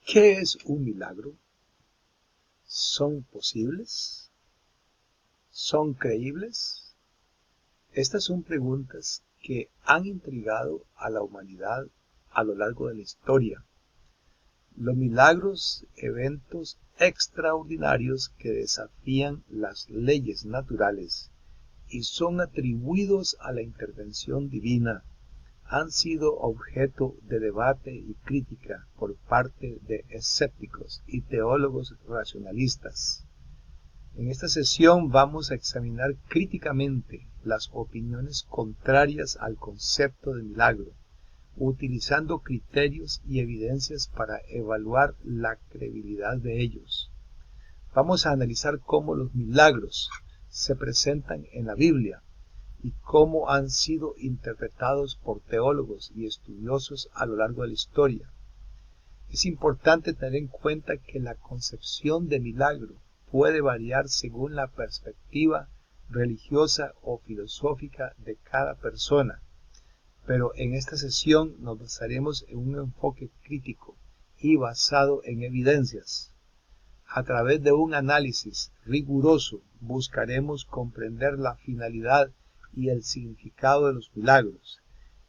¿Qué es un milagro? ¿Son posibles? ¿Son creíbles? Estas son preguntas que han intrigado a la humanidad a lo largo de la historia. Los milagros, eventos extraordinarios que desafían las leyes naturales y son atribuidos a la intervención divina, han sido objeto de debate y crítica por parte de escépticos y teólogos racionalistas. En esta sesión vamos a examinar críticamente las opiniones contrarias al concepto de milagro, utilizando criterios y evidencias para evaluar la credibilidad de ellos. Vamos a analizar cómo los milagros se presentan en la Biblia y cómo han sido interpretados por teólogos y estudiosos a lo largo de la historia. Es importante tener en cuenta que la concepción de milagro puede variar según la perspectiva religiosa o filosófica de cada persona, pero en esta sesión nos basaremos en un enfoque crítico y basado en evidencias. A través de un análisis riguroso buscaremos comprender la finalidad y el significado de los milagros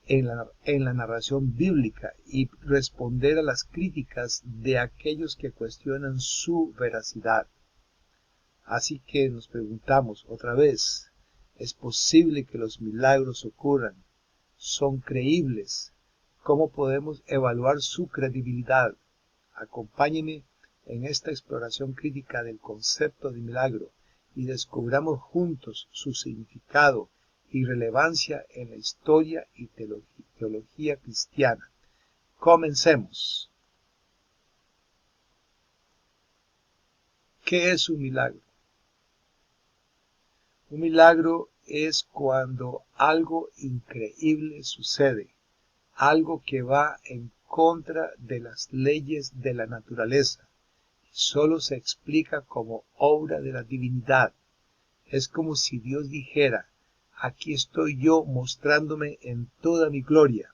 en la narración bíblica y responder a las críticas de aquellos que cuestionan su veracidad. Así que nos preguntamos otra vez, ¿es posible que los milagros ocurran? ¿Son creíbles? ¿Cómo podemos evaluar su credibilidad? Acompáñenme en esta exploración crítica del concepto de milagro y descubramos juntos su significado y relevancia en la historia y teología cristiana. Comencemos. ¿Qué es un milagro? Un milagro es cuando algo increíble sucede, algo que va en contra de las leyes de la naturaleza, y solo se explica como obra de la divinidad. Es como si Dios dijera, aquí estoy yo mostrándome en toda mi gloria.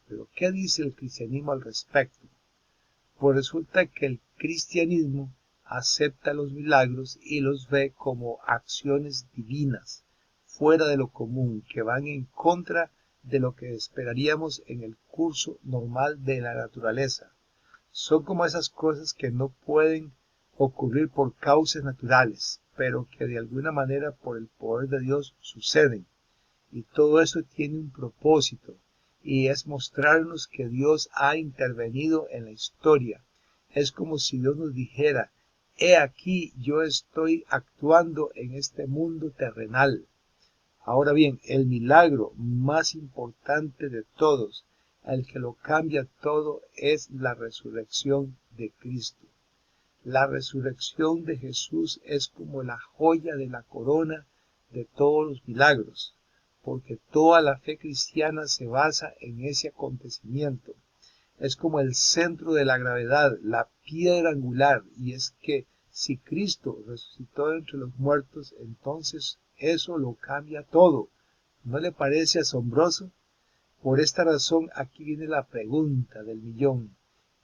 Pero ¿qué dice el cristianismo al respecto? Pues resulta que el cristianismo acepta los milagros y los ve como acciones divinas, fuera de lo común, que van en contra de lo que esperaríamos en el curso normal de la naturaleza. Son como esas cosas que no pueden ocurrir por causas naturales, pero que de alguna manera por el poder de Dios suceden. Y todo eso tiene un propósito, y es mostrarnos que Dios ha intervenido en la historia. Es como si Dios nos dijera, he aquí yo estoy actuando en este mundo terrenal. Ahora bien, el milagro más importante de todos, el que lo cambia todo, es la resurrección de Cristo. La resurrección de Jesús es como la joya de la corona de todos los milagros, porque toda la fe cristiana se basa en ese acontecimiento. Es como el centro de la gravedad, la piedra angular, y es que si Cristo resucitó entre los muertos, entonces eso lo cambia todo. ¿No le parece asombroso? Por esta razón aquí viene la pregunta del millón.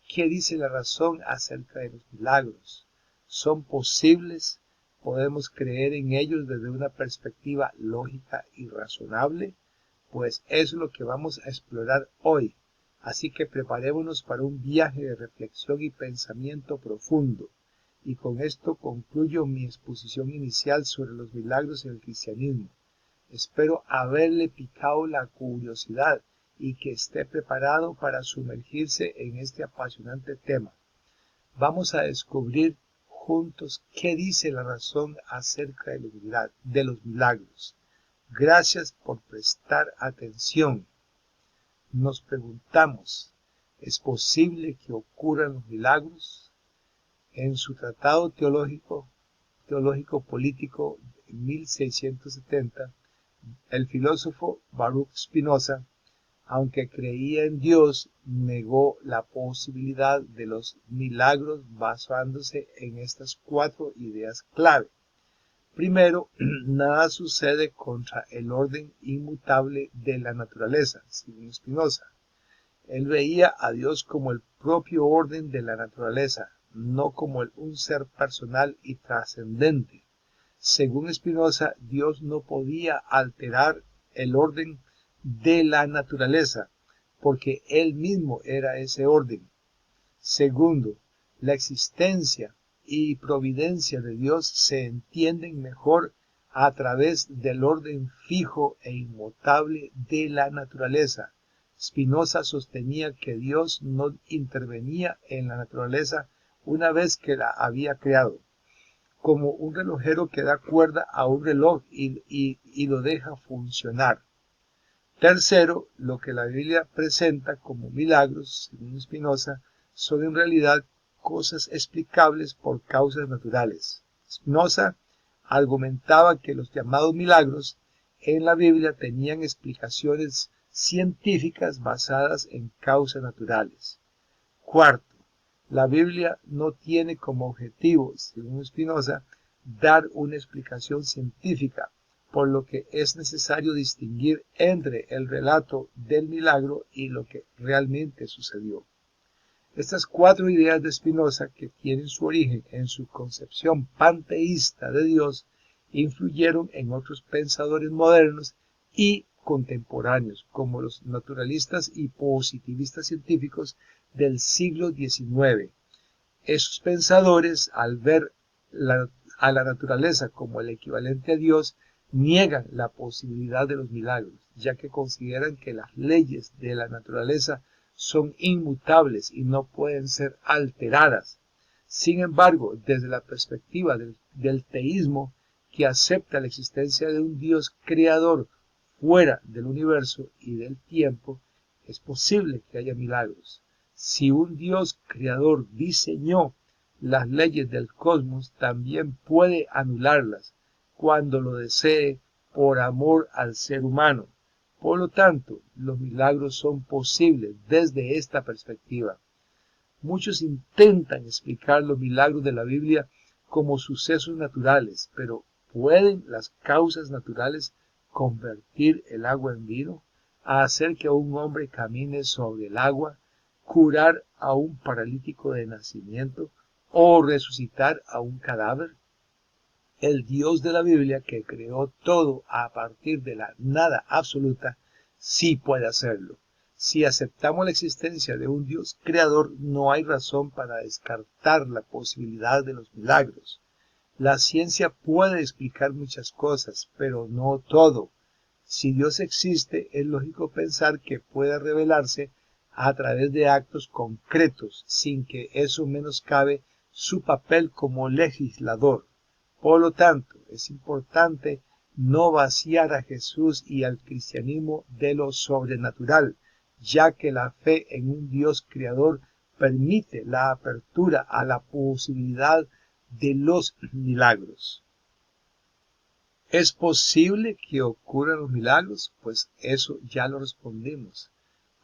¿Qué dice la razón acerca de los milagros? ¿Son posibles? ¿Podemos creer en ellos desde una perspectiva lógica y razonable? Pues eso es lo que vamos a explorar hoy. Así que preparémonos para un viaje de reflexión y pensamiento profundo. Y con esto concluyo mi exposición inicial sobre los milagros en el cristianismo. Espero haberle picado la curiosidad y que esté preparado para sumergirse en este apasionante tema. Vamos a descubrir juntos qué dice la razón acerca de los milagros. Gracias por prestar atención. Nos preguntamos, ¿es posible que ocurran los milagros? En su tratado teológico político de 1670, el filósofo Baruch Spinoza, aunque creía en Dios, negó la posibilidad de los milagros basándose en estas 4 ideas clave. Primero, nada sucede contra el orden inmutable de la naturaleza, según Spinoza. Él veía a Dios como el propio orden de la naturaleza, no como un ser personal y trascendente. Según Spinoza, Dios no podía alterar el orden de la naturaleza, porque Él mismo era ese orden. Segundo, la existencia y providencia de Dios se entienden mejor a través del orden fijo e inmutable de la naturaleza. Spinoza sostenía que Dios no intervenía en la naturaleza una vez que la había creado, como un relojero que da cuerda a un reloj y lo deja funcionar. Tercero, lo que la Biblia presenta como milagros, según Spinoza, son en realidad cosas explicables por causas naturales. Spinoza argumentaba que los llamados milagros en la Biblia tenían explicaciones científicas basadas en causas naturales. Cuarto, la Biblia no tiene como objetivo, según Spinoza, dar una explicación científica, por lo que es necesario distinguir entre el relato del milagro y lo que realmente sucedió. Estas cuatro ideas de Spinoza, que tienen su origen en su concepción panteísta de Dios, influyeron en otros pensadores modernos y contemporáneos, como los naturalistas y positivistas científicos del siglo XIX. Esos pensadores, al ver a la naturaleza como el equivalente a Dios, niegan la posibilidad de los milagros, ya que consideran que las leyes de la naturaleza son inmutables y no pueden ser alteradas. Sin embargo, desde la perspectiva del teísmo, que acepta la existencia de un Dios creador fuera del universo y del tiempo, es posible que haya milagros. Si un Dios creador diseñó las leyes del cosmos, también puede anularlas cuando lo desee por amor al ser humano. Por lo tanto, los milagros son posibles desde esta perspectiva. Muchos intentan explicar los milagros de la Biblia como sucesos naturales, pero ¿pueden las causas naturales convertir el agua en vino, hacer que un hombre camine sobre el agua, curar a un paralítico de nacimiento o resucitar a un cadáver? El Dios de la Biblia, que creó todo a partir de la nada absoluta, sí puede hacerlo. Si aceptamos la existencia de un Dios creador, no hay razón para descartar la posibilidad de los milagros. La ciencia puede explicar muchas cosas, pero no todo. Si Dios existe, es lógico pensar que pueda revelarse a través de actos concretos, sin que eso menoscabe su papel como legislador. Por lo tanto, es importante no vaciar a Jesús y al cristianismo de lo sobrenatural, ya que la fe en un Dios creador permite la apertura a la posibilidad de los milagros. ¿Es posible que ocurran los milagros? Pues eso ya lo respondimos.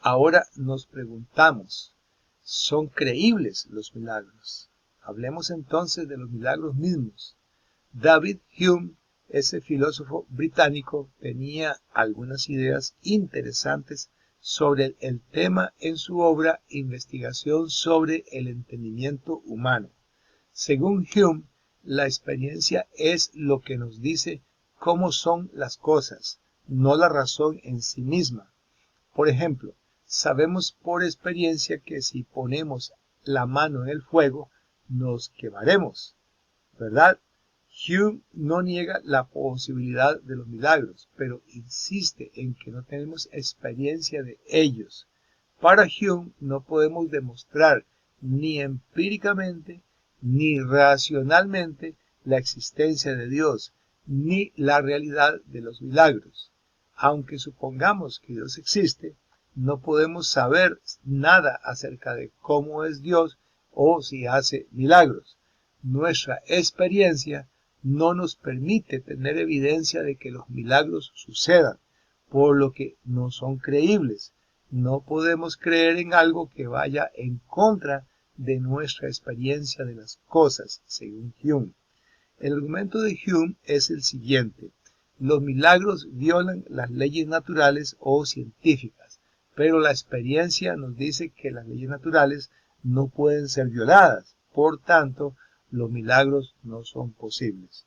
Ahora nos preguntamos, ¿son creíbles los milagros? Hablemos entonces de los milagros mismos. David Hume, ese filósofo británico, tenía algunas ideas interesantes sobre el tema en su obra Investigación sobre el entendimiento humano. Según Hume, la experiencia es lo que nos dice cómo son las cosas, no la razón en sí misma. Por ejemplo, sabemos por experiencia que si ponemos la mano en el fuego, nos quemaremos, ¿verdad? Hume no niega la posibilidad de los milagros, pero insiste en que no tenemos experiencia de ellos. Para Hume no podemos demostrar ni empíricamente ni racionalmente la existencia de Dios, ni la realidad de los milagros. Aunque supongamos que Dios existe, no podemos saber nada acerca de cómo es Dios o si hace milagros. Nuestra experiencia no nos permite tener evidencia de que los milagros sucedan, por lo que no son creíbles. No podemos creer en algo que vaya en contra de nuestra experiencia de las cosas, según Hume. El argumento de Hume es el siguiente: los milagros violan las leyes naturales o científicas, pero la experiencia nos dice que las leyes naturales no pueden ser violadas. Por tanto, los milagros no son posibles.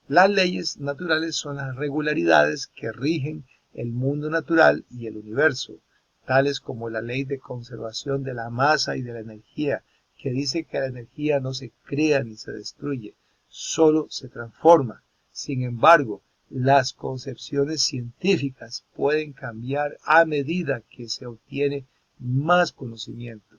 Las leyes naturales son las regularidades que rigen el mundo natural y el universo, tales como la ley de conservación de la masa y de la energía, que dice que la energía no se crea ni se destruye, solo se transforma. Sin embargo, las concepciones científicas pueden cambiar a medida que se obtiene más conocimiento.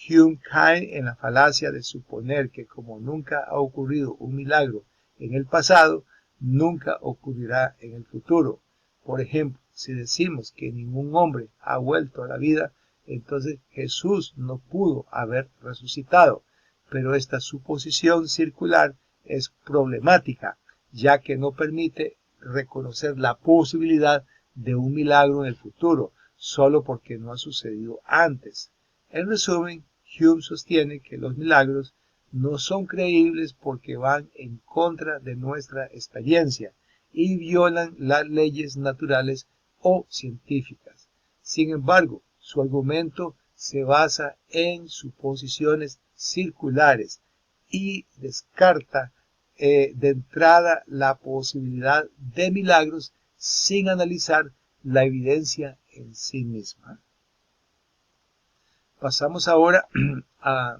Hume cae en la falacia de suponer que como nunca ha ocurrido un milagro en el pasado, nunca ocurrirá en el futuro. Por ejemplo, si decimos que ningún hombre ha vuelto a la vida, entonces Jesús no pudo haber resucitado. Pero esta suposición circular es problemática, ya que no permite reconocer la posibilidad de un milagro en el futuro, solo porque no ha sucedido antes. En resumen, Hume sostiene que los milagros no son creíbles porque van en contra de nuestra experiencia y violan las leyes naturales o científicas. Sin embargo, su argumento se basa en suposiciones circulares y descarta de entrada la posibilidad de milagros sin analizar la evidencia en sí misma. Pasamos ahora a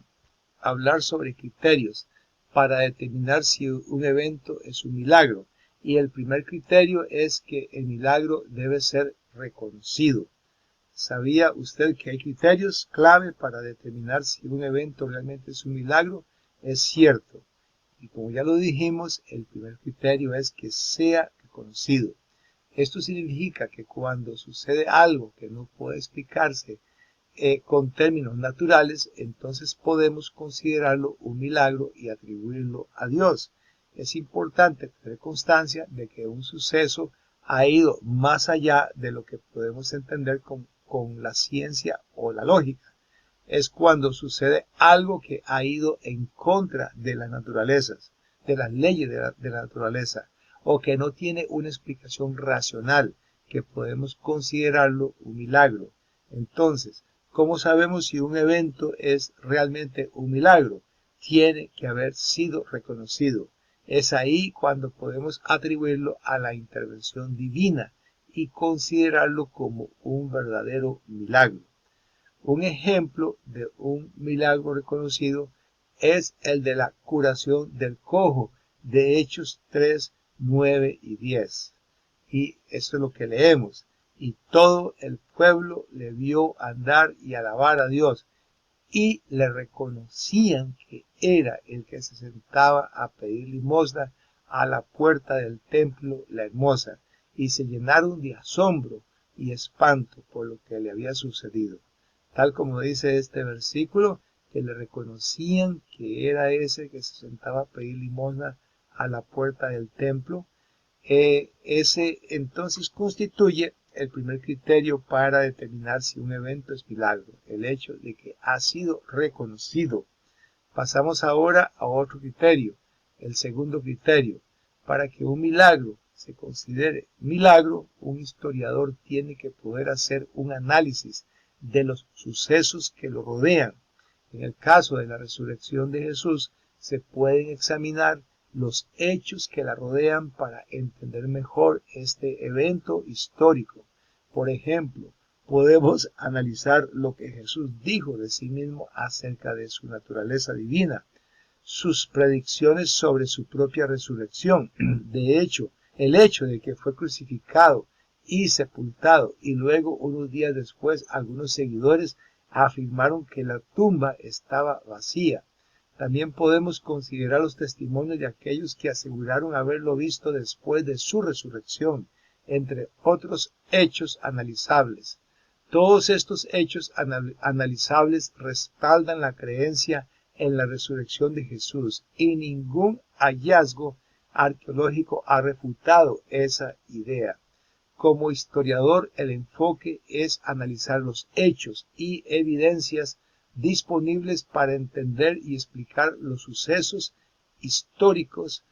hablar sobre criterios para determinar si un evento es un milagro. Y el primer criterio es que el milagro debe ser reconocido. ¿Sabía usted que hay criterios clave para determinar si un evento realmente es un milagro? Es cierto. Y como ya lo dijimos, el primer criterio es que sea reconocido. Esto significa que cuando sucede algo que no puede explicarse con términos naturales, entonces podemos considerarlo un milagro y atribuirlo a Dios. Es importante tener constancia de que un suceso ha ido más allá de lo que podemos entender con la ciencia o la lógica. Es cuando sucede algo que ha ido en contra de las naturalezas, de las leyes de la naturaleza, o que no tiene una explicación racional, que podemos considerarlo un milagro. Entonces, ¿cómo sabemos si un evento es realmente un milagro? Tiene que haber sido reconocido. Es ahí cuando podemos atribuirlo a la intervención divina y considerarlo como un verdadero milagro. Un ejemplo de un milagro reconocido es el de la curación del cojo de Hechos 3, 9 y 10. Y esto es lo que leemos. Y todo el pueblo le vio andar y alabar a Dios, y le reconocían que era el que se sentaba a pedir limosna a la puerta del templo La Hermosa, y se llenaron de asombro y espanto por lo que le había sucedido. Tal como dice este versículo, que le reconocían que era ese que se sentaba a pedir limosna a la puerta del templo. Ese entonces constituye el primer criterio para determinar si un evento es milagro, el hecho de que ha sido reconocido. Pasamos ahora a otro criterio, el segundo criterio. Para que un milagro se considere milagro, un historiador tiene que poder hacer un análisis de los sucesos que lo rodean. En el caso de la resurrección de Jesús, se pueden examinar los hechos que la rodean para entender mejor este evento histórico. Por ejemplo, podemos analizar lo que Jesús dijo de sí mismo acerca de su naturaleza divina, sus predicciones sobre su propia resurrección. De hecho, el hecho de que fue crucificado y sepultado y luego unos días después algunos seguidores afirmaron que la tumba estaba vacía. También podemos considerar los testimonios de aquellos que aseguraron haberlo visto después de su resurrección, entre otros hechos analizables. Todos estos hechos analizables respaldan la creencia en la resurrección de Jesús y ningún hallazgo arqueológico ha refutado esa idea. Como historiador, el enfoque es analizar los hechos y evidencias disponibles para entender y explicar los sucesos históricos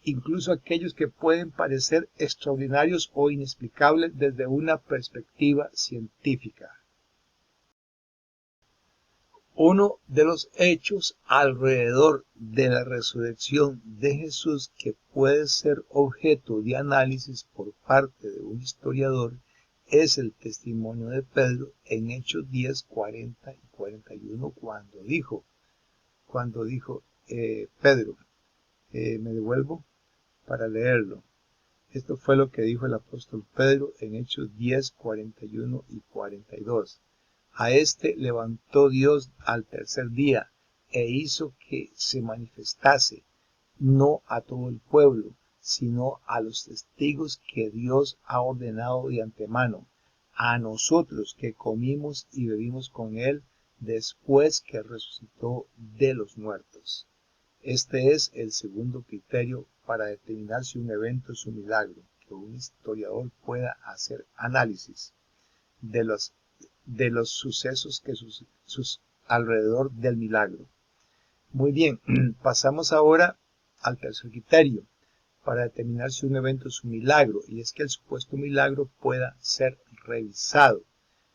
incluso aquellos que pueden parecer extraordinarios o inexplicables desde una perspectiva científica. Uno de los hechos alrededor de la resurrección de Jesús que puede ser objeto de análisis por parte de un historiador es el testimonio de Pedro en Hechos 10, 40 y 41 cuando dijo Pedro, me devuelvo para leerlo. Esto fue lo que dijo el apóstol Pedro en Hechos 10, 41 y 42. A este levantó Dios al tercer día e hizo que se manifestase, no a todo el pueblo, sino a los testigos que Dios ha ordenado de antemano, a nosotros que comimos y bebimos con él después que resucitó de los muertos. Este es el segundo criterio para determinar si un evento es un milagro, que un historiador pueda hacer análisis de los sucesos que alrededor del milagro. Muy bien, pasamos ahora al tercer criterio para determinar si un evento es un milagro, y es que el supuesto milagro pueda ser revisado.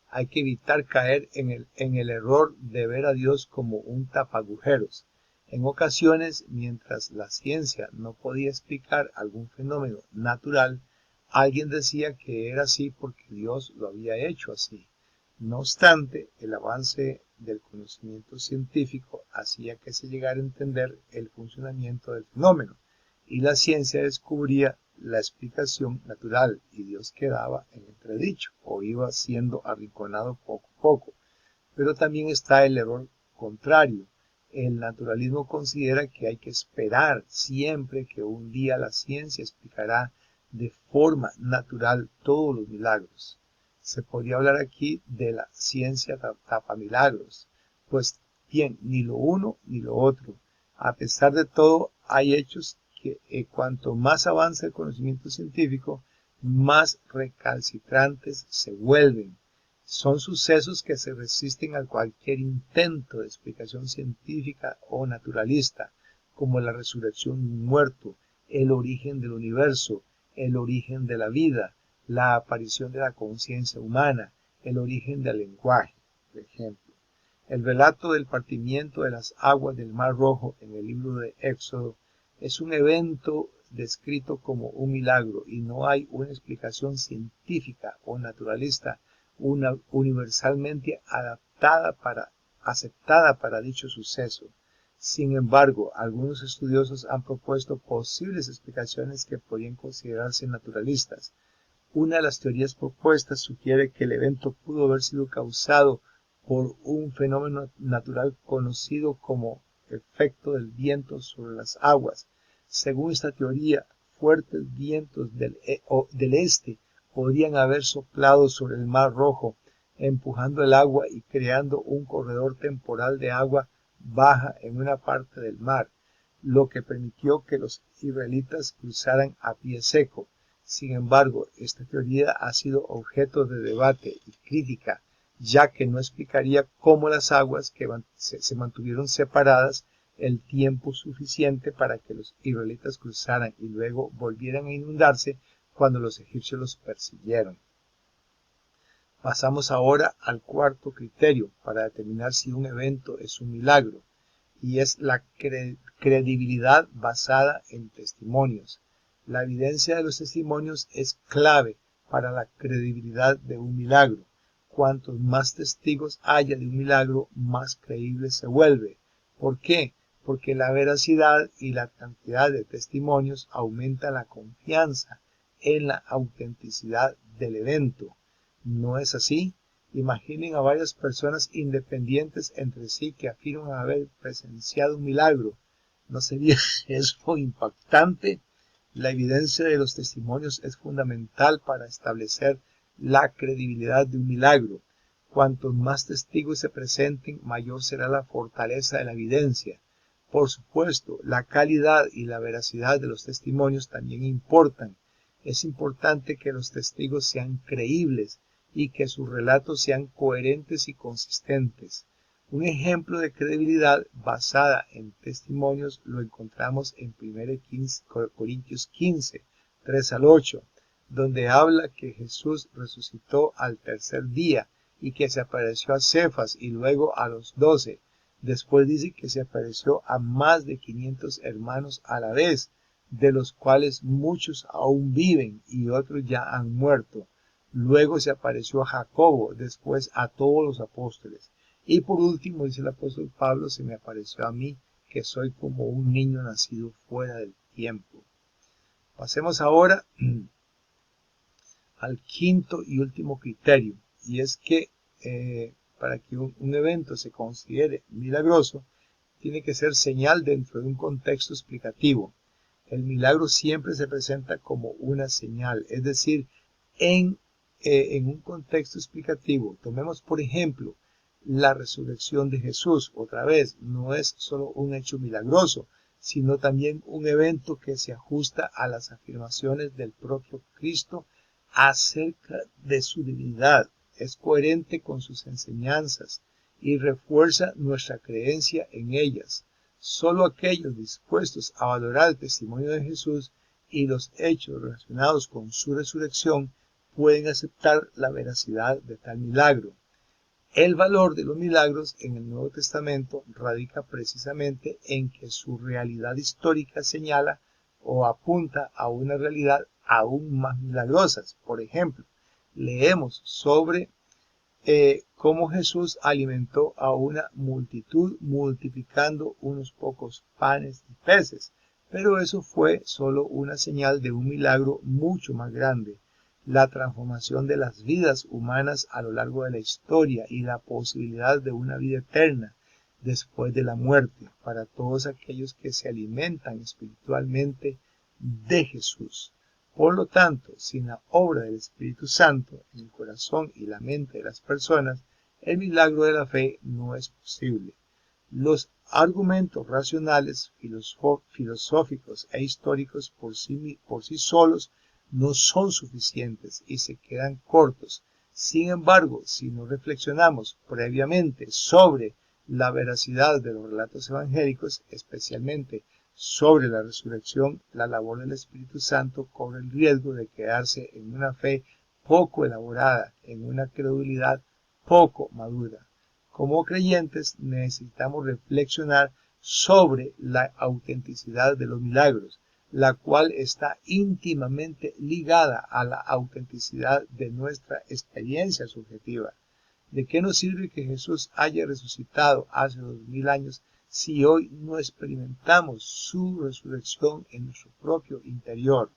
Hay que evitar caer en el error de ver a Dios como un tapagujeros. En ocasiones, mientras la ciencia no podía explicar algún fenómeno natural, alguien decía que era así porque Dios lo había hecho así. No obstante, el avance del conocimiento científico hacía que se llegara a entender el funcionamiento del fenómeno, y la ciencia descubría la explicación natural y Dios quedaba en entredicho o iba siendo arrinconado poco a poco. Pero también está el error contrario. El naturalismo considera que hay que esperar siempre que un día la ciencia explicará de forma natural todos los milagros. Se podría hablar aquí de la ciencia tapamilagros, pues bien, ni lo uno ni lo otro. A pesar de todo, hay hechos que cuanto más avanza el conocimiento científico, más recalcitrantes se vuelven. Son sucesos que se resisten a cualquier intento de explicación científica o naturalista, como la resurrección de un muerto, el origen del universo, el origen de la vida, la aparición de la conciencia humana, el origen del lenguaje, por ejemplo. El relato del partimiento de las aguas del Mar Rojo en el libro de Éxodo es un evento descrito como un milagro y no hay una explicación científica o naturalista universalmente aceptada para dicho suceso. Sin embargo, algunos estudiosos han propuesto posibles explicaciones que podrían considerarse naturalistas. Una de las teorías propuestas sugiere que el evento pudo haber sido causado por un fenómeno natural conocido como efecto del viento sobre las aguas. Según esta teoría, fuertes vientos del este podrían haber soplado sobre el Mar Rojo, empujando el agua y creando un corredor temporal de agua baja en una parte del mar, lo que permitió que los israelitas cruzaran a pie seco. Sin embargo, esta teoría ha sido objeto de debate y crítica, ya que no explicaría cómo las aguas que se mantuvieron separadas el tiempo suficiente para que los israelitas cruzaran y luego volvieran a inundarse cuando los egipcios los persiguieron. Pasamos ahora al cuarto criterio para determinar si un evento es un milagro, y es la credibilidad basada en testimonios. La evidencia de los testimonios es clave para la credibilidad de un milagro. Cuantos más testigos haya de un milagro, más creíble se vuelve. ¿Por qué? Porque la veracidad y la cantidad de testimonios aumenta la confianza en la autenticidad del evento. ¿No es así? Imaginen a varias personas independientes entre sí que afirman haber presenciado un milagro. ¿No sería eso impactante? La evidencia de los testimonios es fundamental para establecer la credibilidad de un milagro. Cuantos más testigos se presenten, mayor será la fortaleza de la evidencia. Por supuesto, la calidad y la veracidad de los testimonios también importan. Es importante que los testigos sean creíbles y que sus relatos sean coherentes y consistentes. Un ejemplo de credibilidad basada en testimonios lo encontramos en 1 Corintios 15, 3 al 8, donde habla que Jesús resucitó al tercer día y que se apareció a Cefas y luego a los 12. Después dice que se apareció a más de 500 hermanos a la vez, de los cuales muchos aún viven y otros ya han muerto. Luego se apareció a Jacobo, después a todos los apóstoles. Y por último, dice el apóstol Pablo, se me apareció a mí, que soy como un niño nacido fuera del tiempo. Pasemos ahora al quinto y último criterio, y es que para que un evento se considere milagroso, tiene que ser señal dentro de un contexto explicativo. El milagro siempre se presenta como una señal, es decir, en un contexto explicativo. Tomemos, por ejemplo, la resurrección de Jesús. Otra vez, no es solo un hecho milagroso, sino también un evento que se ajusta a las afirmaciones del propio Cristo acerca de su divinidad. Es coherente con sus enseñanzas y refuerza nuestra creencia en ellas. Solo aquellos dispuestos a valorar el testimonio de Jesús y los hechos relacionados con su resurrección pueden aceptar la veracidad de tal milagro. El valor de los milagros en el Nuevo Testamento radica precisamente en que su realidad histórica señala o apunta a una realidad aún más milagrosas. Por ejemplo, leemos sobre cómo Jesús alimentó a una multitud multiplicando unos pocos panes y peces, pero eso fue solo una señal de un milagro mucho más grande, la transformación de las vidas humanas a lo largo de la historia y la posibilidad de una vida eterna después de la muerte para todos aquellos que se alimentan espiritualmente de Jesús. Por lo tanto, sin la obra del Espíritu Santo en el corazón y la mente de las personas, el milagro de la fe no es posible. Los argumentos racionales, filosóficos e históricos por sí solos no son suficientes y se quedan cortos. Sin embargo, si no reflexionamos previamente sobre la veracidad de los relatos evangélicos, especialmente sobre la resurrección, la labor del Espíritu Santo corre el riesgo de quedarse en una fe poco elaborada, en una credulidad poco madura. Como creyentes necesitamos reflexionar sobre la autenticidad de los milagros, la cual está íntimamente ligada a la autenticidad de nuestra experiencia subjetiva. ¿De qué nos sirve que Jesús haya resucitado hace 2000 años si hoy no experimentamos su resurrección en nuestro propio interior?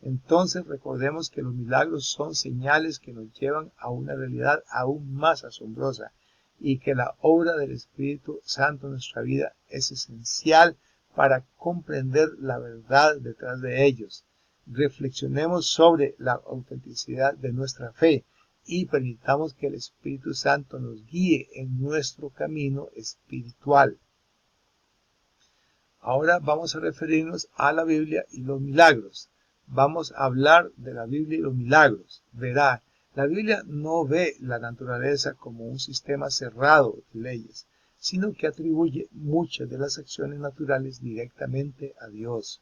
Entonces recordemos que los milagros son señales que nos llevan a una realidad aún más asombrosa y que la obra del Espíritu Santo en nuestra vida es esencial para comprender la verdad detrás de ellos. Reflexionemos sobre la autenticidad de nuestra fe y permitamos que el Espíritu Santo nos guíe en nuestro camino espiritual. Ahora vamos a referirnos a la Biblia y los milagros. Vamos a hablar de la Biblia y los milagros. Verá, la Biblia no ve la naturaleza como un sistema cerrado de leyes, sino que atribuye muchas de las acciones naturales directamente a Dios.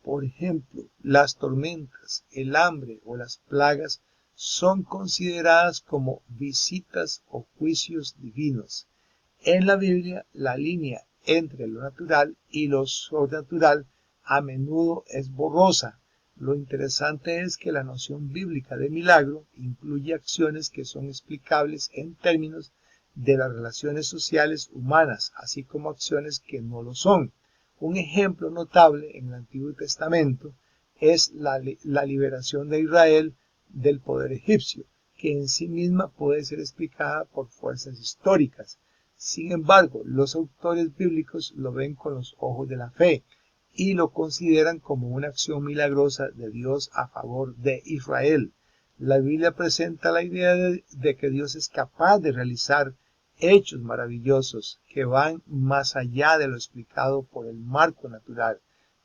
Por ejemplo, las tormentas, el hambre o las plagas son consideradas como visitas o juicios divinos. En la Biblia, la línea entre lo natural y lo sobrenatural a menudo es borrosa. Lo interesante es que la noción bíblica de milagro incluye acciones que son explicables en términos de las relaciones sociales humanas, así como acciones que no lo son. Un ejemplo notable en el Antiguo Testamento es la liberación de Israel del poder egipcio, que en sí misma puede ser explicada por fuerzas históricas. Sin embargo, los autores bíblicos lo ven con los ojos de la fe y lo consideran como una acción milagrosa de Dios a favor de Israel. La Biblia presenta la idea de que Dios es capaz de realizar hechos maravillosos que van más allá de lo explicado por el marco natural,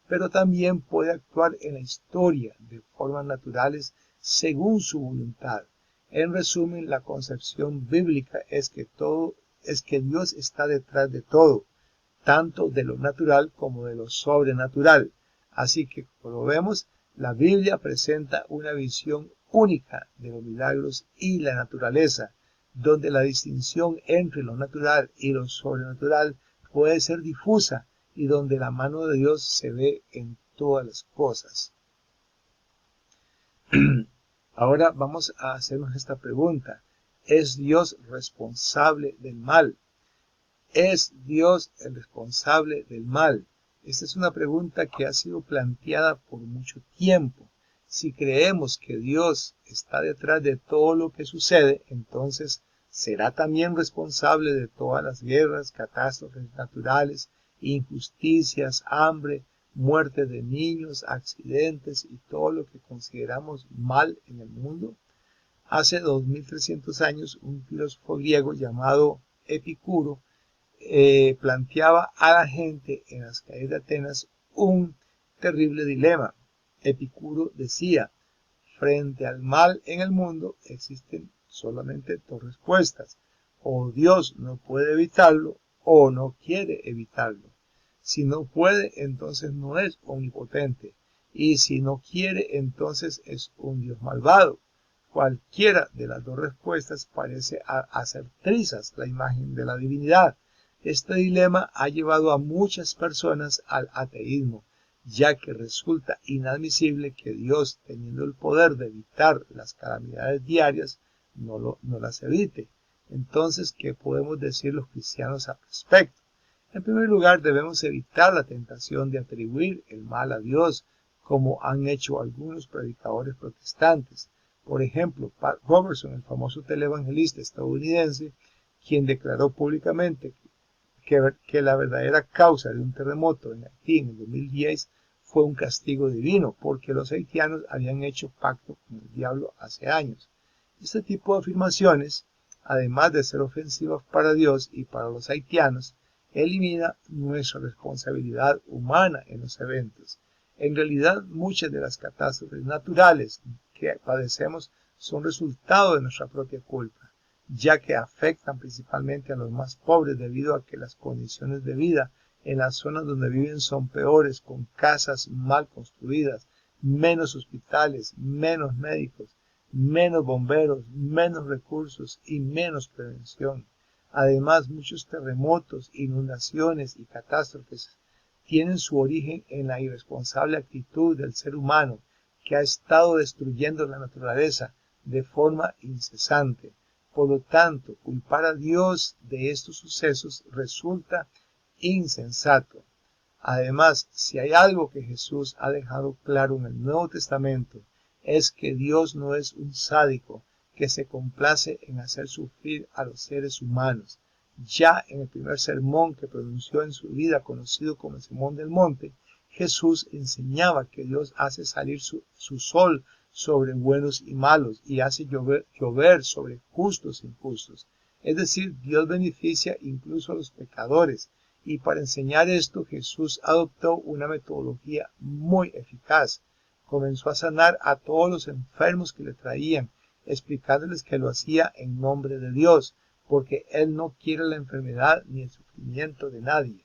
pero también puede actuar en la historia de formas naturales según su voluntad. En resumen, la concepción bíblica es que todo es que Dios está detrás de todo, tanto de lo natural como de lo sobrenatural. Así que, como vemos, la Biblia presenta una visión única de los milagros y la naturaleza, donde la distinción entre lo natural y lo sobrenatural puede ser difusa y donde la mano de Dios se ve en todas las cosas. Ahora vamos a hacernos esta pregunta. ¿Es Dios responsable del mal? ¿Es Dios el responsable del mal? Esta es una pregunta que ha sido planteada por mucho tiempo. Si creemos que Dios está detrás de todo lo que sucede, entonces ¿será también responsable de todas las guerras, catástrofes naturales, injusticias, hambre, muerte de niños, accidentes y todo lo que consideramos mal en el mundo? Hace 2300 años, un filósofo griego llamado Epicuro planteaba a la gente en las calles de Atenas un terrible dilema. Epicuro decía, frente al mal en el mundo existen solamente dos respuestas. O Dios no puede evitarlo o no quiere evitarlo. Si no puede, entonces no es omnipotente. Y si no quiere, entonces es un Dios malvado. Cualquiera de las dos respuestas parece hacer trizas la imagen de la divinidad. Este dilema ha llevado a muchas personas al ateísmo, ya que resulta inadmisible que Dios, teniendo el poder de evitar las calamidades diarias, no las evite. Entonces, ¿qué podemos decir los cristianos al respecto? En primer lugar, debemos evitar la tentación de atribuir el mal a Dios, como han hecho algunos predicadores protestantes. Por ejemplo, Pat Robertson, el famoso televangelista estadounidense, quien declaró públicamente que la verdadera causa de un terremoto en Haití en el 2010 fue un castigo divino, porque los haitianos habían hecho pacto con el diablo hace años. Este tipo de afirmaciones, además de ser ofensivas para Dios y para los haitianos, elimina nuestra responsabilidad humana en los eventos. En realidad, muchas de las catástrofes naturales que padecemos son resultado de nuestra propia culpa, ya que afectan principalmente a los más pobres debido a que las condiciones de vida en las zonas donde viven son peores, con casas mal construidas, menos hospitales, menos médicos, menos bomberos, menos recursos y menos prevención. Además, muchos terremotos, inundaciones y catástrofes tienen su origen en la irresponsable actitud del ser humano que ha estado destruyendo la naturaleza de forma incesante. Por lo tanto, culpar a Dios de estos sucesos resulta insensato. Además, si hay algo que Jesús ha dejado claro en el Nuevo Testamento, es que Dios no es un sádico que se complace en hacer sufrir a los seres humanos. Ya en el primer sermón que pronunció en su vida, conocido como el Sermón del Monte, Jesús enseñaba que Dios hace salir su sol sobre buenos y malos y hace llover sobre justos e injustos. Es decir, Dios beneficia incluso a los pecadores. Y para enseñar esto, Jesús adoptó una metodología muy eficaz. Comenzó a sanar a todos los enfermos que le traían, explicándoles que lo hacía en nombre de Dios, porque Él no quiere la enfermedad ni el sufrimiento de nadie.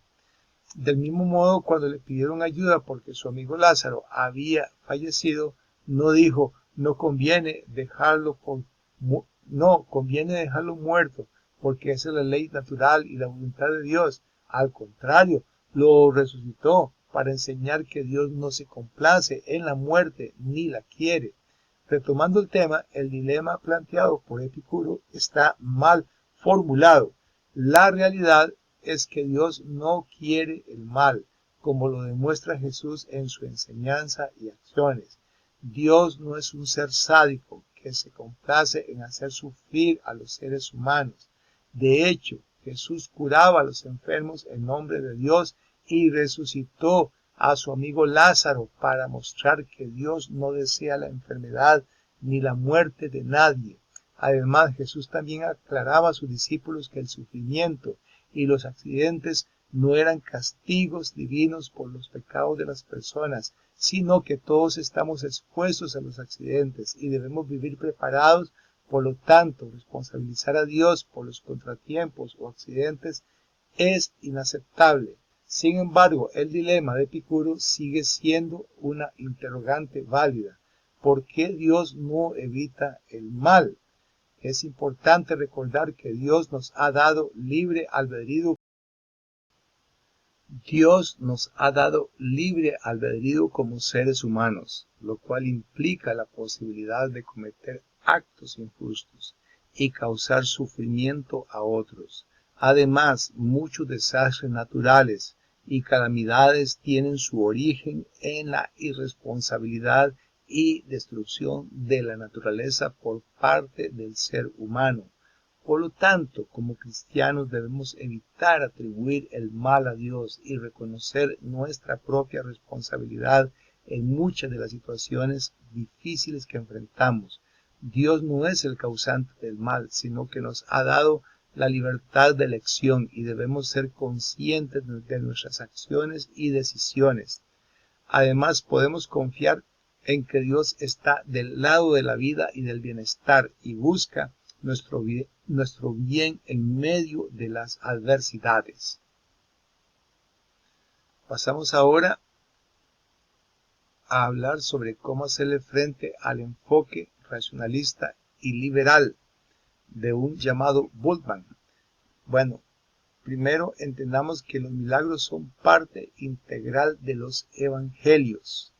Del mismo modo, cuando le pidieron ayuda porque su amigo Lázaro había fallecido, no dijo, conviene dejarlo muerto, porque esa es la ley natural y la voluntad de Dios. Al contrario, lo resucitó para enseñar que Dios no se complace en la muerte ni la quiere. Retomando el tema, el dilema planteado por Epicuro está mal formulado. La realidad es que Dios no quiere el mal, como lo demuestra Jesús en su enseñanza y acciones. Dios no es un ser sádico que se complace en hacer sufrir a los seres humanos. De hecho, Jesús curaba a los enfermos en nombre de Dios y resucitó a su amigo Lázaro para mostrar que Dios no desea la enfermedad ni la muerte de nadie. Además, Jesús también aclaraba a sus discípulos que el sufrimiento y los accidentes no eran castigos divinos por los pecados de las personas, sino que todos estamos expuestos a los accidentes y debemos vivir preparados Por lo tanto, responsabilizar a Dios por los contratiempos o accidentes es inaceptable. Sin embargo, el dilema de Epicuro sigue siendo una interrogante válida. ¿Por qué Dios no evita el mal? Es importante recordar que Dios nos ha dado libre albedrío. Dios nos ha dado libre albedrío como seres humanos, lo cual implica la posibilidad de cometer actos injustos y causar sufrimiento a otros. Además, muchos desastres naturales y calamidades tienen su origen en la irresponsabilidad y destrucción de la naturaleza por parte del ser humano. Por lo tanto, como cristianos debemos evitar atribuir el mal a Dios y reconocer nuestra propia responsabilidad en muchas de las situaciones difíciles que enfrentamos. Dios no es el causante del mal, sino que nos ha dado la libertad de elección y debemos ser conscientes de nuestras acciones y decisiones. Además, podemos confiar en que Dios está del lado de la vida y del bienestar y busca nuestro bien en medio de las adversidades. Pasamos ahora a hablar sobre cómo hacerle frente al enfoque racionalista y liberal de un llamado Bultmann. Bueno, primero entendamos que los milagros son parte integral de los evangelios.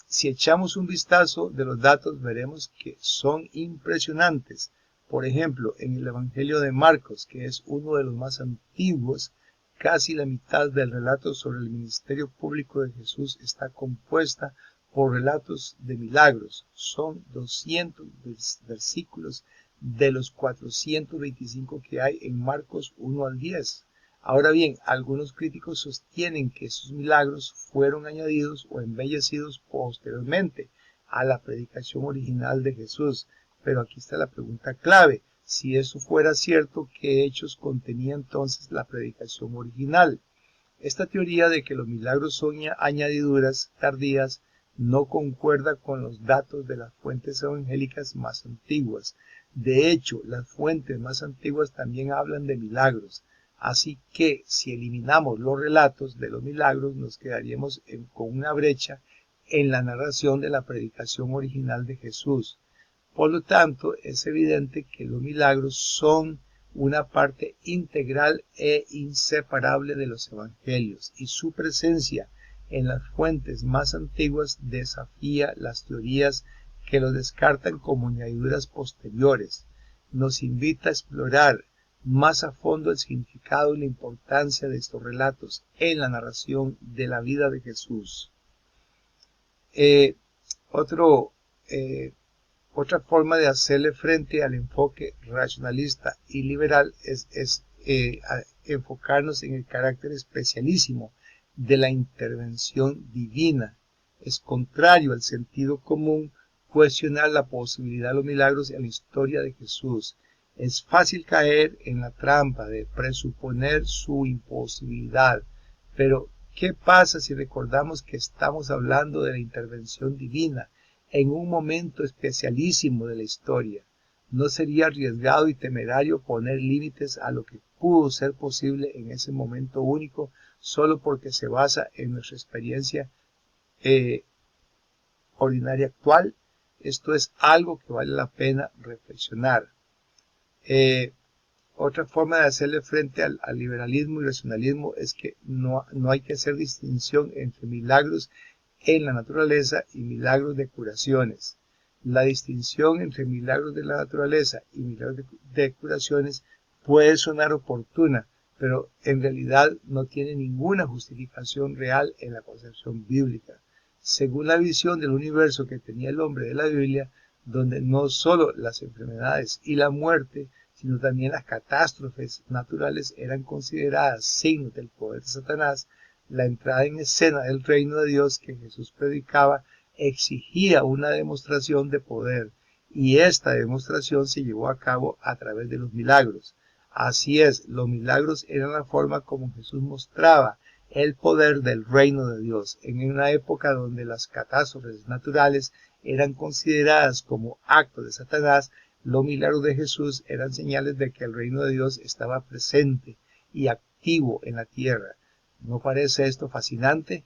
Si echamos un vistazo de los datos, veremos que son impresionantes. Por ejemplo, en el Evangelio de Marcos, que es uno de los más antiguos, casi la mitad del relato sobre el ministerio público de Jesús está compuesta por relatos de milagros. Son 200 versículos de los 425 que hay en Marcos 1 al 10. Ahora bien, algunos críticos sostienen que esos milagros fueron añadidos o embellecidos posteriormente a la predicación original de Jesús. Pero aquí está la pregunta clave. Si eso fuera cierto, ¿qué hechos contenía entonces la predicación original? Esta teoría de que los milagros son añadiduras tardías no concuerda con los datos de las fuentes evangélicas más antiguas. De hecho, las fuentes más antiguas también hablan de milagros. Así que si eliminamos los relatos de los milagros, nos quedaríamos con una brecha en la narración de la predicación original de Jesús. Por lo tanto, es evidente que los milagros son una parte integral e inseparable de los evangelios y su presencia en las fuentes más antiguas desafía las teorías que los descartan como añadiduras posteriores. Nos invita a explorar más a fondo el significado y la importancia de estos relatos en la narración de la vida de Jesús. Otra forma de hacerle frente al enfoque racionalista y liberal es enfocarnos en el carácter especialísimo de la intervención divina. Es contrario al sentido común cuestionar la posibilidad de los milagros en la historia de Jesús. Es fácil caer en la trampa de presuponer su imposibilidad, pero ¿qué pasa si recordamos que estamos hablando de la intervención divina en un momento especialísimo de la historia? ¿No sería arriesgado y temerario poner límites a lo que pudo ser posible en ese momento único solo porque se basa en nuestra experiencia ordinaria actual? Esto es algo que vale la pena reflexionar. Otra forma de hacerle frente al liberalismo y racionalismo es que no hay que hacer distinción entre milagros en la naturaleza y milagros de curaciones. La distinción entre milagros de la naturaleza y milagros de curaciones puede sonar oportuna, pero en realidad no tiene ninguna justificación real en la concepción bíblica. Según la visión del universo que tenía el hombre de la Biblia, donde no solo las enfermedades y la muerte, sino también las catástrofes naturales eran consideradas signos del poder de Satanás, la entrada en escena del reino de Dios que Jesús predicaba exigía una demostración de poder, y esta demostración se llevó a cabo a través de los milagros. Así es, los milagros eran la forma como Jesús mostraba el poder del reino de Dios en una época donde las catástrofes naturales eran consideradas como actos de Satanás, los milagros de Jesús eran señales de que el reino de Dios estaba presente y activo en la tierra. ¿No parece esto fascinante?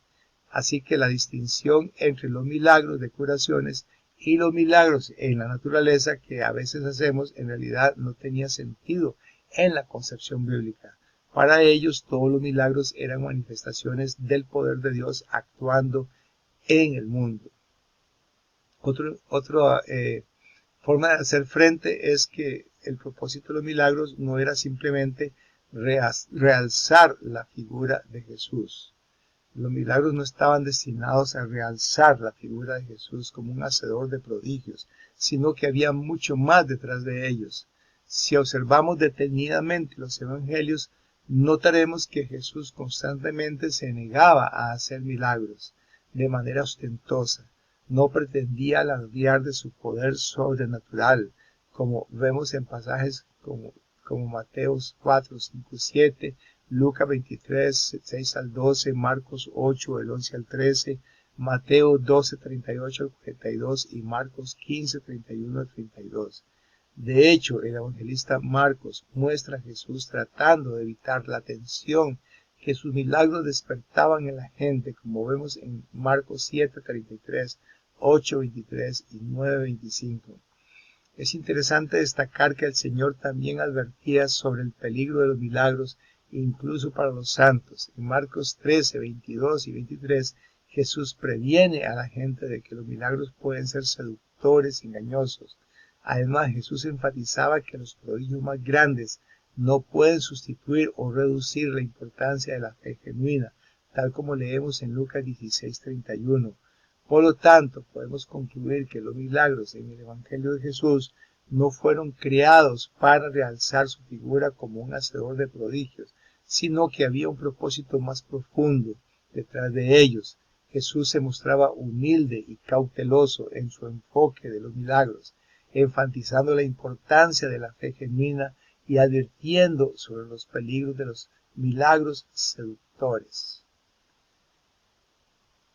Así que la distinción entre los milagros de curaciones y los milagros en la naturaleza que a veces hacemos en realidad no tenía sentido en la concepción bíblica. Para ellos todos los milagros eran manifestaciones del poder de Dios actuando en el mundo. Otra forma de hacer frente es que el propósito de los milagros no era simplemente realzar la figura de Jesús. Los milagros no estaban destinados a realzar la figura de Jesús como un hacedor de prodigios, sino que había mucho más detrás de ellos. Si observamos detenidamente los evangelios, notaremos que Jesús constantemente se negaba a hacer milagros de manera ostentosa. No pretendía alardear de su poder sobrenatural, como vemos en pasajes como Mateo 4, 5, 7, Lucas 23, 6 al 12, Marcos 8, del 11 al 13, Mateo 12, 38 al 42 y Marcos 15, 31 al 32. De hecho, el evangelista Marcos muestra a Jesús tratando de evitar la tensión que sus milagros despertaban en la gente, como vemos en Marcos 7, 33, 8, 23 y 9, 25. Es interesante destacar que el Señor también advertía sobre el peligro de los milagros, incluso para los santos. En Marcos 13, 22 y 23, Jesús previene a la gente de que los milagros pueden ser seductores y engañosos. Además, Jesús enfatizaba que los prodigios más grandes no pueden sustituir o reducir la importancia de la fe genuina, tal como leemos en Lucas 16, 31. Por lo tanto, podemos concluir que los milagros en el Evangelio de Jesús no fueron creados para realzar su figura como un hacedor de prodigios, sino que había un propósito más profundo detrás de ellos. Jesús se mostraba humilde y cauteloso en su enfoque de los milagros, enfatizando la importancia de la fe genuina y advirtiendo sobre los peligros de los milagros seductores.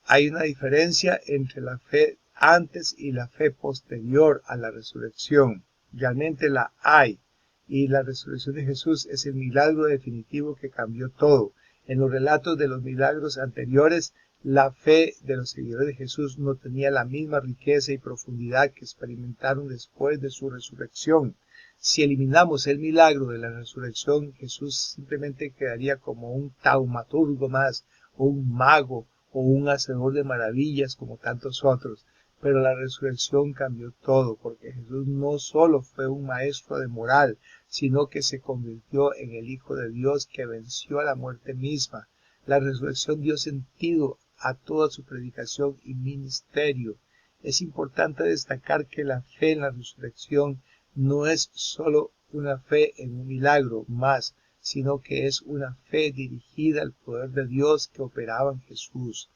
Hay una diferencia entre la fe antes y la fe posterior a la resurrección. Realmente la hay. Y la resurrección de Jesús es el milagro definitivo que cambió todo. En los relatos de los milagros anteriores, la fe de los seguidores de Jesús no tenía la misma riqueza y profundidad que experimentaron después de su resurrección. Si eliminamos el milagro de la resurrección, Jesús simplemente quedaría como un taumaturgo más, o un mago, o un hacedor de maravillas como tantos otros. Pero la resurrección cambió todo, porque Jesús no solo fue un maestro de moral, sino que se convirtió en el Hijo de Dios que venció a la muerte misma. La resurrección dio sentido a toda su predicación y ministerio. Es importante destacar que la fe en la resurrección no es solo una fe en un milagro más, sino que es una fe dirigida al poder de Dios que operaba en Jesús.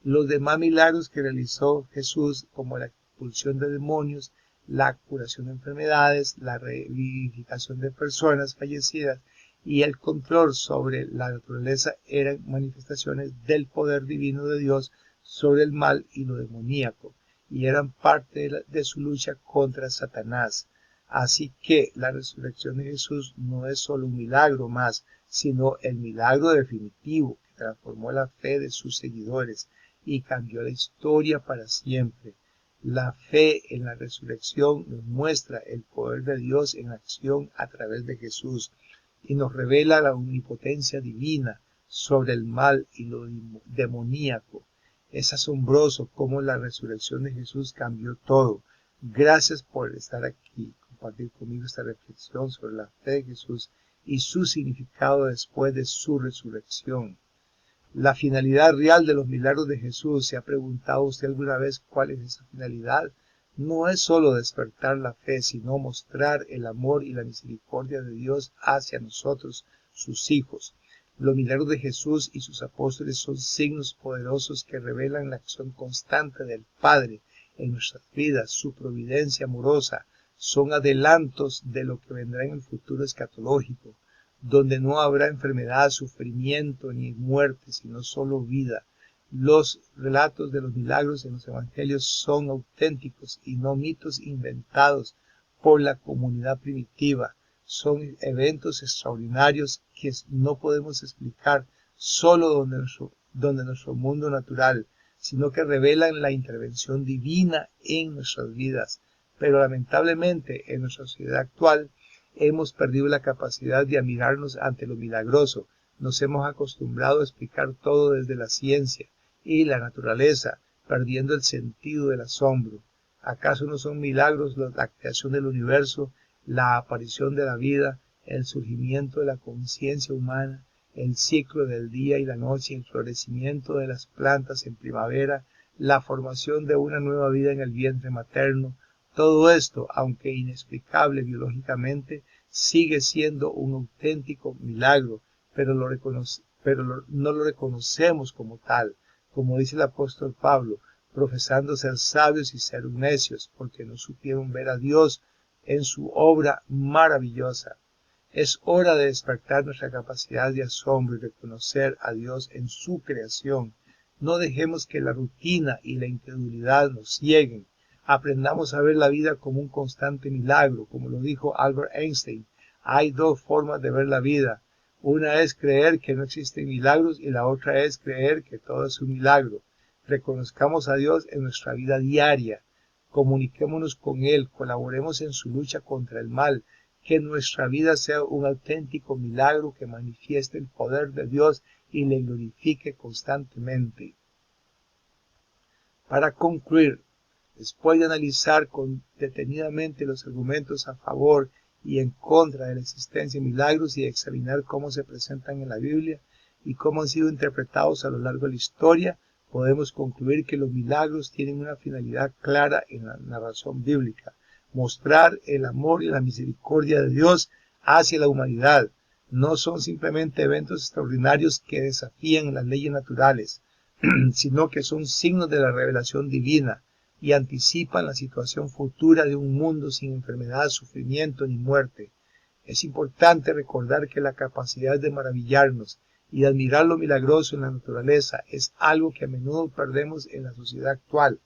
Los demás milagros que realizó Jesús, como la expulsión de demonios, la curación de enfermedades, la revivificación de personas fallecidas y el control sobre la naturaleza, eran manifestaciones del poder divino de Dios sobre el mal y lo demoníaco, y eran parte de su lucha contra Satanás. Así que la resurrección de Jesús no es solo un milagro más, sino el milagro definitivo que transformó la fe de sus seguidores y cambió la historia para siempre. La fe en la resurrección nos muestra el poder de Dios en acción a través de Jesús y nos revela la omnipotencia divina sobre el mal y lo demoníaco. Es asombroso cómo la resurrección de Jesús cambió todo. Gracias por estar aquí, compartir conmigo esta reflexión sobre la fe de Jesús y su significado después de su resurrección. La finalidad real de los milagros de Jesús, ¿se ha preguntado usted alguna vez cuál es esa finalidad? No es solo despertar la fe, sino mostrar el amor y la misericordia de Dios hacia nosotros, sus hijos. Los milagros de Jesús y sus apóstoles son signos poderosos que revelan la acción constante del Padre en nuestras vidas, su providencia amorosa. Son adelantos de lo que vendrá en el futuro escatológico, donde no habrá enfermedad, sufrimiento ni muerte, sino solo vida. Los relatos de los milagros en los evangelios son auténticos y no mitos inventados por la comunidad primitiva. Son eventos extraordinarios que no podemos explicar solo donde nuestro mundo natural, sino que revelan la intervención divina en nuestras vidas. Pero lamentablemente en nuestra sociedad actual hemos perdido la capacidad de admirarnos ante lo milagroso. Nos hemos acostumbrado a explicar todo desde la ciencia y la naturaleza, perdiendo el sentido del asombro. ¿Acaso no son milagros la creación del universo, la aparición de la vida, el surgimiento de la conciencia humana, el ciclo del día y la noche, el florecimiento de las plantas en primavera, la formación de una nueva vida en el vientre materno? Todo esto, aunque inexplicable biológicamente, sigue siendo un auténtico milagro, pero no lo reconocemos como tal, como dice el apóstol Pablo, profesando ser sabios y ser necios, porque no supieron ver a Dios en su obra maravillosa. Es hora de despertar nuestra capacidad de asombro y reconocer a Dios en su creación. No dejemos que la rutina y la incredulidad nos cieguen. Aprendamos a ver la vida como un constante milagro, como lo dijo Albert Einstein. Hay dos formas de ver la vida. Una es creer que no existen milagros y la otra es creer que todo es un milagro. Reconozcamos a Dios en nuestra vida diaria. Comuniquémonos con Él, colaboremos en su lucha contra el mal. Que nuestra vida sea un auténtico milagro que manifieste el poder de Dios y le glorifique constantemente. Para concluir, después de analizar detenidamente los argumentos a favor y en contra de la existencia de milagros y de examinar cómo se presentan en la Biblia y cómo han sido interpretados a lo largo de la historia, podemos concluir que los milagros tienen una finalidad clara en la narración bíblica: mostrar el amor y la misericordia de Dios hacia la humanidad. No son simplemente eventos extraordinarios que desafían las leyes naturales, sino que son signos de la revelación divina y anticipan la situación futura de un mundo sin enfermedad, sufrimiento ni muerte. Es importante recordar que la capacidad de maravillarnos y de admirar lo milagroso en la naturaleza es algo que a menudo perdemos en la sociedad actual.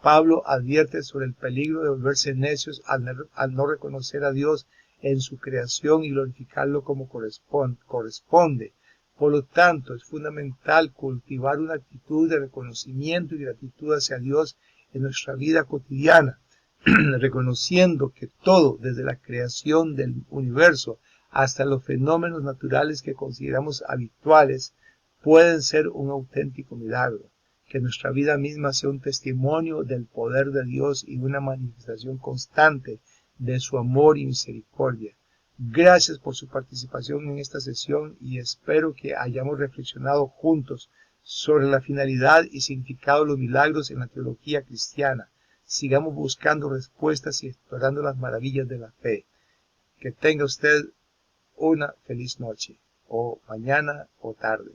Pablo advierte sobre el peligro de volverse necios al no reconocer a Dios en su creación y glorificarlo como corresponde. Por lo tanto, es fundamental cultivar una actitud de reconocimiento y gratitud hacia Dios en nuestra vida cotidiana, reconociendo que todo, desde la creación del universo hasta los fenómenos naturales que consideramos habituales, pueden ser un auténtico milagro. Que nuestra vida misma sea un testimonio del poder de Dios y una manifestación constante de su amor y misericordia. Gracias por su participación en esta sesión y espero que hayamos reflexionado juntos sobre la finalidad y significado de los milagros en la teología cristiana. Sigamos buscando respuestas y explorando las maravillas de la fe. Que tenga usted una feliz noche, o mañana o tarde.